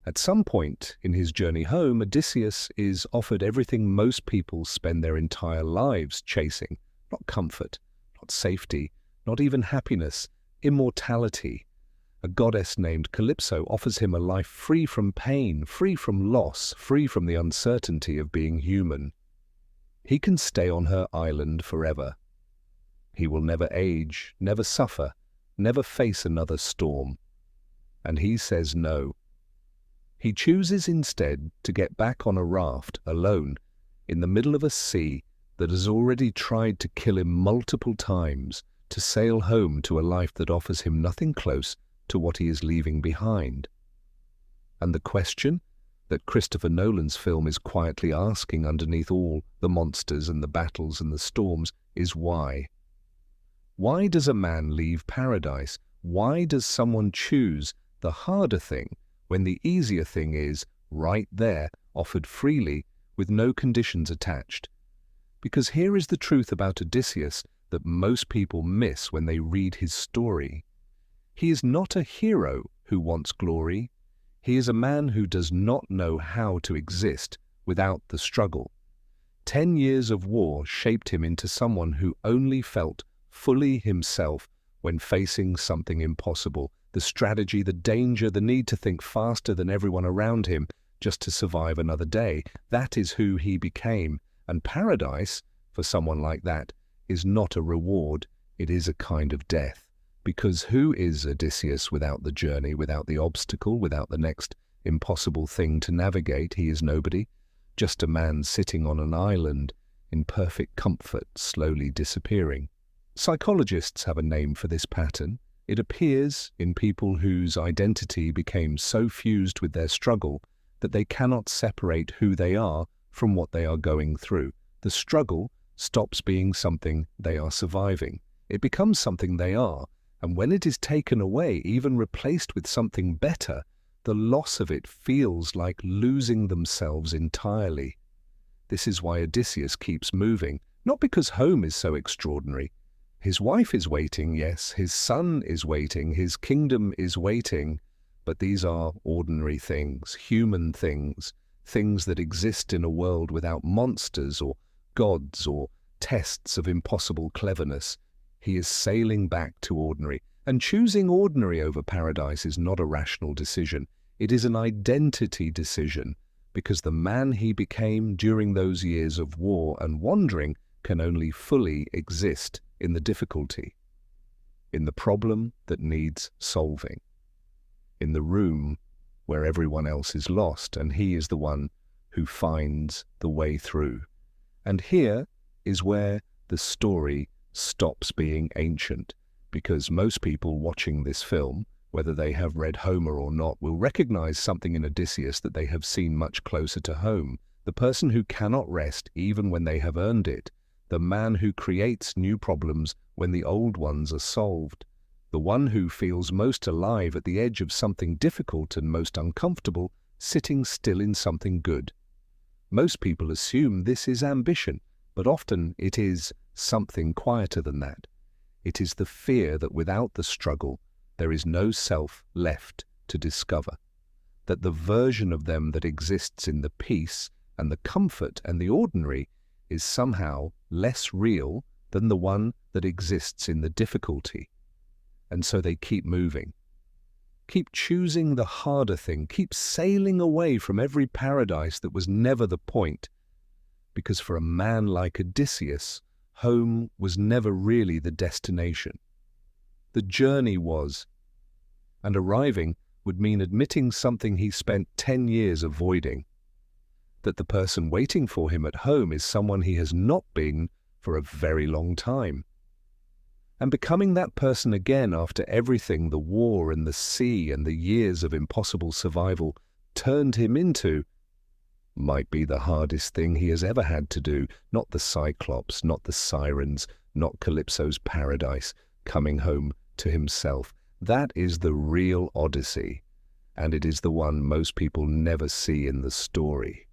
At some point in his journey home, Odysseus is offered everything most people spend their entire lives chasing. Not comfort, not safety, not even happiness, immortality. A goddess named Calypso offers him a life free from pain, free from loss, free from the uncertainty of being human. He can stay on her island forever. He will never age, never suffer, never face another storm. And he says no. He chooses instead to get back on a raft, alone, in the middle of a sea that has already tried to kill him multiple times, to sail home to a life that offers him nothing close to what he is leaving behind. And the question that Christopher Nolan's film is quietly asking underneath all the monsters and the battles and the storms is why? Why does a man leave paradise? Why does someone choose the harder thing when the easier thing is right there, offered freely, with no conditions attached? Because here is the truth about Odysseus that most people miss when they read his story. He is not a hero who wants glory. He is a man who does not know how to exist without the struggle. 10 years of war shaped him into someone who only felt fully himself when facing something impossible. The strategy, the danger, the need to think faster than everyone around him just to survive another day. That is who he became. And paradise, for someone like that, is not a reward, it is a kind of death. Because who is Odysseus without the journey, without the obstacle, without the next impossible thing to navigate? He is nobody, just a man sitting on an island in perfect comfort, slowly disappearing. Psychologists have a name for this pattern. It appears in people whose identity became so fused with their struggle that they cannot separate who they are from what they are going through. The struggle stops being something they are surviving. It becomes something they are, and when it is taken away, even replaced with something better, the loss of it feels like losing themselves entirely. This is why Odysseus keeps moving, not because home is so extraordinary. His wife is waiting, yes, his son is waiting, his kingdom is waiting, but these are ordinary things, human things, things that exist in a world without monsters or gods or tests of impossible cleverness. He is sailing back to ordinary, and choosing ordinary over paradise is not a rational decision. It is an identity decision, because the man he became during those years of war and wandering can only fully exist in the difficulty, in the problem that needs solving, in the room where everyone else is lost and he is the one who finds the way through. And here is where the story stops being ancient, because most people watching this film, whether they have read Homer or not, will recognize something in Odysseus that they have seen much closer to home. The person who cannot rest even when they have earned it, the man who creates new problems when the old ones are solved, the one who feels most alive at the edge of something difficult and most uncomfortable, sitting still in something good. Most people assume this is ambition, but often it is something quieter than that. It is the fear that without the struggle, there is no self left to discover, that the version of them that exists in the peace and the comfort and the ordinary is somehow less real than the one that exists in the difficulty. And so they keep moving, keep choosing the harder thing, keep sailing away from every paradise that was never the point. Because for a man like Odysseus, home was never really the destination. The journey was, and arriving would mean admitting something he spent 10 years avoiding, that the person waiting for him at home is someone he has not been for a very long time. And becoming that person again after everything the war and the sea and the years of impossible survival turned him into might be the hardest thing he has ever had to do. Not the Cyclops, not the sirens, not Calypso's paradise, coming home to himself. That is the real Odyssey, and it is the one most people never see in the story.